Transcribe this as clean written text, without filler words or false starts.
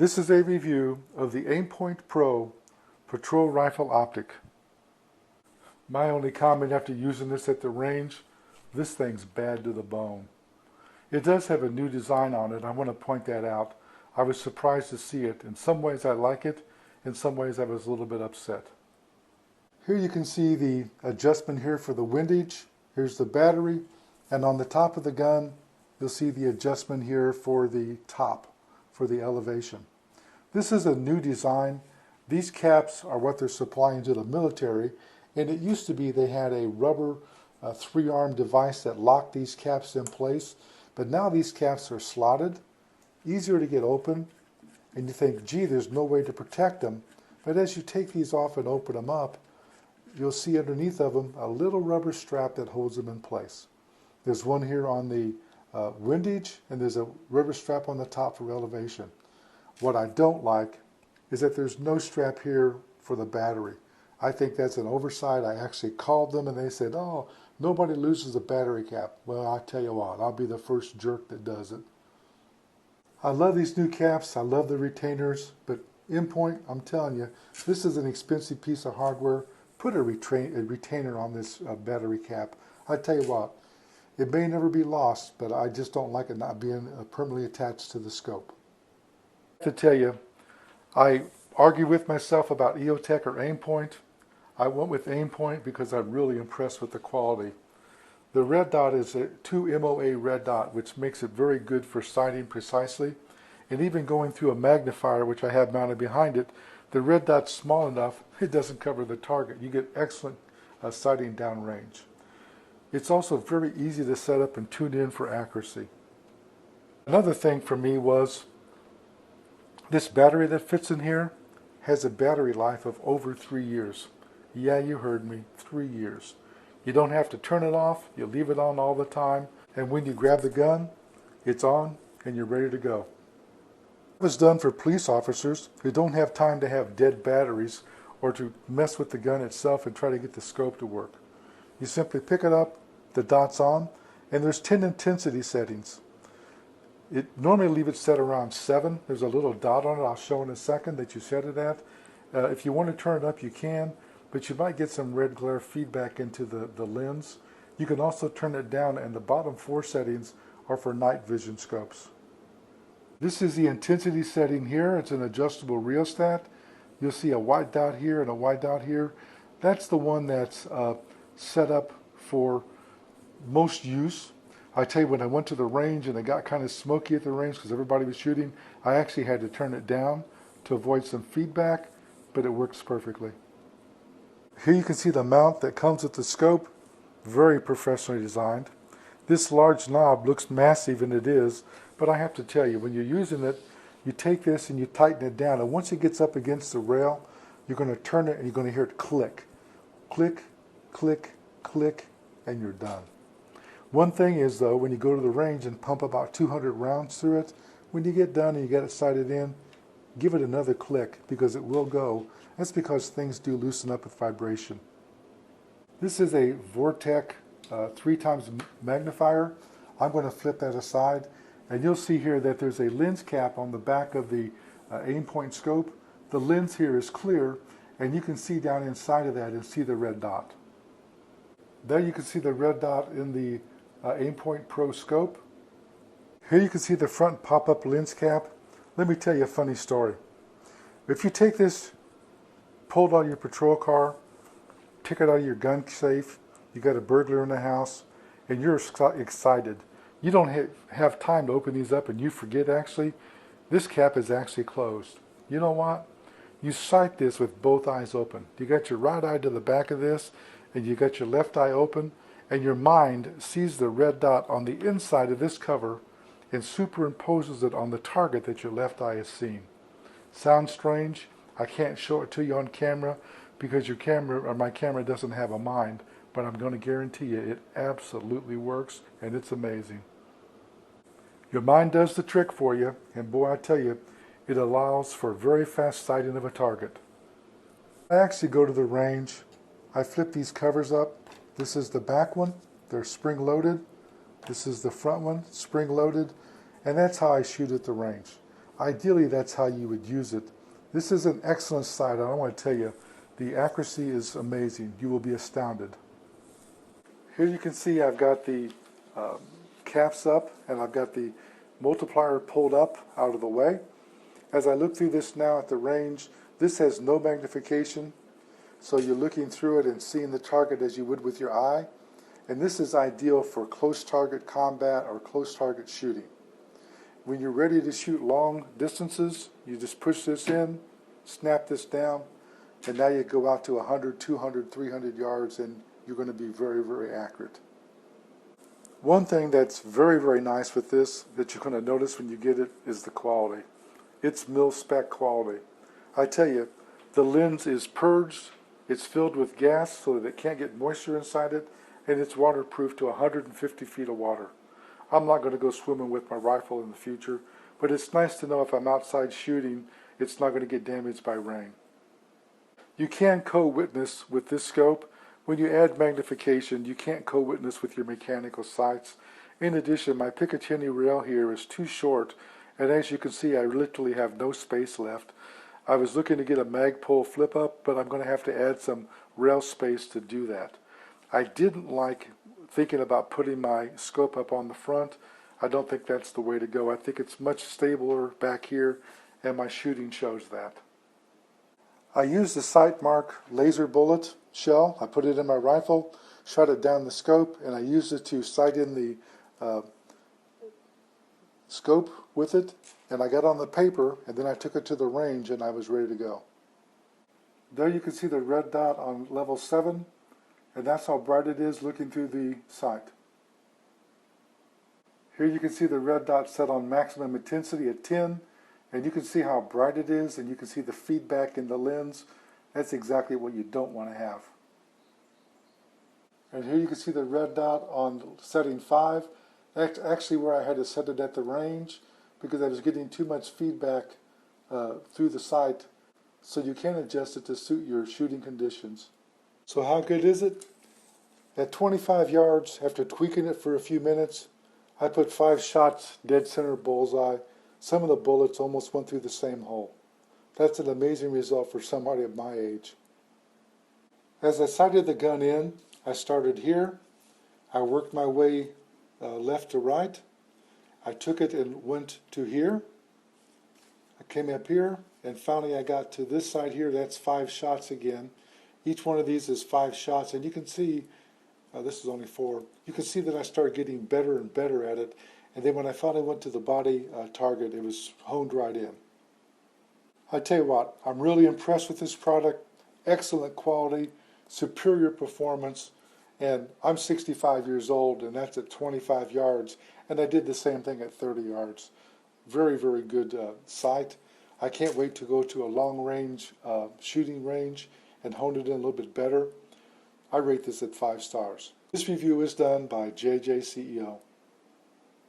This is a review of the Aimpoint Pro Patrol Rifle Optic. My only comment after using this at the range, this thing's bad to the bone. It does have a new design on it. I want to point that out. I was surprised to see it. In some ways I like it. In some ways I was a little bit upset. Here you can see the adjustment here for the windage. Here's the battery. And on the top of the gun, you'll see the adjustment here for the top, for the elevation. This is a new design. These caps are what they're supplying to the military, and it used to be they had a rubber three-arm device that locked these caps in place, but now these caps are slotted, easier to get open, and you think, gee, there's no way to protect them. But as you take these off and open them up, you'll see underneath of them a little rubber strap that holds them in place. There's one here on the windage, and there's a rubber strap on the top for elevation. What I don't like is that there's no strap here for the battery. I think that's an oversight. I actually called them and they said, oh, nobody loses a battery cap. Well, I tell you what, I'll be the first jerk that does it. I love these new caps. I love the retainers, but Aimpoint, I'm telling you, this is an expensive piece of hardware. Put a retainer on this battery cap. I tell you what, it may never be lost, but I just don't like it not being permanently attached to the scope. To tell you, I argue with myself about EOTech or Aimpoint. I went with Aimpoint because I'm really impressed with the quality. The red dot is a 2 MOA red dot, which makes it very good for sighting precisely. And even going through a magnifier, which I have mounted behind it, the red dot's small enough, it doesn't cover the target. You get excellent sighting downrange. It's also very easy to set up and tune in for accuracy. Another thing for me was this battery that fits in here has a battery life of over 3 years. Yeah, you heard me, 3 years. You don't have to turn it off, you leave it on all the time, and when you grab the gun, it's on and you're ready to go. It was done for police officers who don't have time to have dead batteries or to mess with the gun itself and try to get the scope to work. You simply pick it up, the dot's on, and there's 10 intensity settings. Normally leave it set around 7. There's a little dot on it, I'll show in a second, that you set it at. If you want to turn it up, you can, but you might get some red glare feedback into the lens. You can also turn it down, and the bottom 4 settings are for night vision scopes. This is the intensity setting here. It's an adjustable rheostat. You'll see a white dot here and a white dot here. That's the one that's set up for most use. I tell you, when I went to the range and it got kind of smoky at the range because everybody was shooting, I actually had to turn it down to avoid some feedback, but it works perfectly. Here you can see the mount that comes with the scope, very professionally designed. This large knob looks massive, and it is, but I have to tell you, when you're using it, you take this and you tighten it down, and once it gets up against the rail, you're going to turn it and you're going to hear it click. Click, click, click, and you're done. One thing is, though, when you go to the range and pump about 200 rounds through it, when you get done and you get it sighted in, give it another click because it will go. That's because things do loosen up with vibration. This is a Vortec 3x magnifier. I'm going to flip that aside, and you'll see here that there's a lens cap on the back of the Aimpoint scope. The lens here is clear, and you can see down inside of that and see the red dot. There you can see the red dot in the Aimpoint Pro scope. Here you can see the front pop-up lens cap. Let me tell you a funny story. If you take this, pull it out of your patrol car, take it out of your gun safe, you got a burglar in the house, and you're excited. You don't have time to open these up and you forget actually, this cap is actually closed. You know what? You sight this with both eyes open. You got your right eye to the back of this, and you got your left eye open, and your mind sees the red dot on the inside of this cover and superimposes it on the target that your left eye is seeing. Sounds strange? I can't show it to you on camera because your camera or my camera doesn't have a mind, but I'm going to guarantee you it absolutely works, and it's amazing. Your mind does the trick for you, and boy, I tell you, it allows for very fast sighting of a target. I actually go to the range. I flip these covers up. This is the back one. They're spring-loaded. This is the front one, spring-loaded. And that's how I shoot at the range. Ideally, that's how you would use it. This is an excellent sight. I want to tell you, the accuracy is amazing. You will be astounded. Here you can see I've got the caps up and I've got the multiplier pulled up out of the way. As I look through this now at the range, this has no magnification, so you're looking through it and seeing the target as you would with your eye. And this is ideal for close target combat or close target shooting. When you're ready to shoot long distances, you just push this in, snap this down, and now you go out to 100, 200, 300 yards and you're going to be very, very accurate. One thing that's very, very nice with this that you're going to notice when you get it is the quality. It's mil-spec quality. I tell you, the lens is purged, it's filled with gas so that it can't get moisture inside it, and it's waterproof to 150 feet of water. I'm not going to go swimming with my rifle in the future, but it's nice to know if I'm outside shooting, it's not going to get damaged by rain. You can co-witness with this scope. When you add magnification, you can't co-witness with your mechanical sights. In addition, my Picatinny rail here is too short, and as you can see, I literally have no space left. I was looking to get a Magpul flip up, but I'm going to have to add some rail space to do that. I didn't like thinking about putting my scope up on the front. I don't think that's the way to go. I think it's much stabler back here, and my shooting shows that. I used the Sight Mark laser bullet shell. I put it in my rifle, shot it down the scope, and I used it to sight in the scope with it, and I got on the paper, and then I took it to the range, and I was ready to go. There you can see the red dot on level 7, and that's how bright it is looking through the sight. Here you can see the red dot set on maximum intensity at 10, and you can see how bright it is, and you can see the feedback in the lens. That's exactly what you don't want to have. And here you can see the red dot on setting 5. That's actually where I had to set it at the range because I was getting too much feedback through the sight, so you can adjust it to suit your shooting conditions. So how good is it? At 25 yards, after tweaking it for a few minutes, I put 5 shots dead center bullseye. Some of the bullets almost went through the same hole. That's an amazing result for somebody of my age. As I sighted the gun in, I started here. I worked my way left to right. I took it and went to here. I came up here, and finally I got to this side here. That's 5 shots again. Each one of these is 5 shots, and you can see, this is only 4. You can see that I started getting better and better at it. And then when I finally went to the body target, it was honed right in. I tell you what, I'm really impressed with this product. Excellent quality, superior performance, and I'm 65 years old, and that's at 25 yards, and I did the same thing at 30 yards. Very, very good sight. I can't wait to go to a long-range shooting range and hone it in a little bit better. I rate this at 5 stars. This review is done by JJ CEO.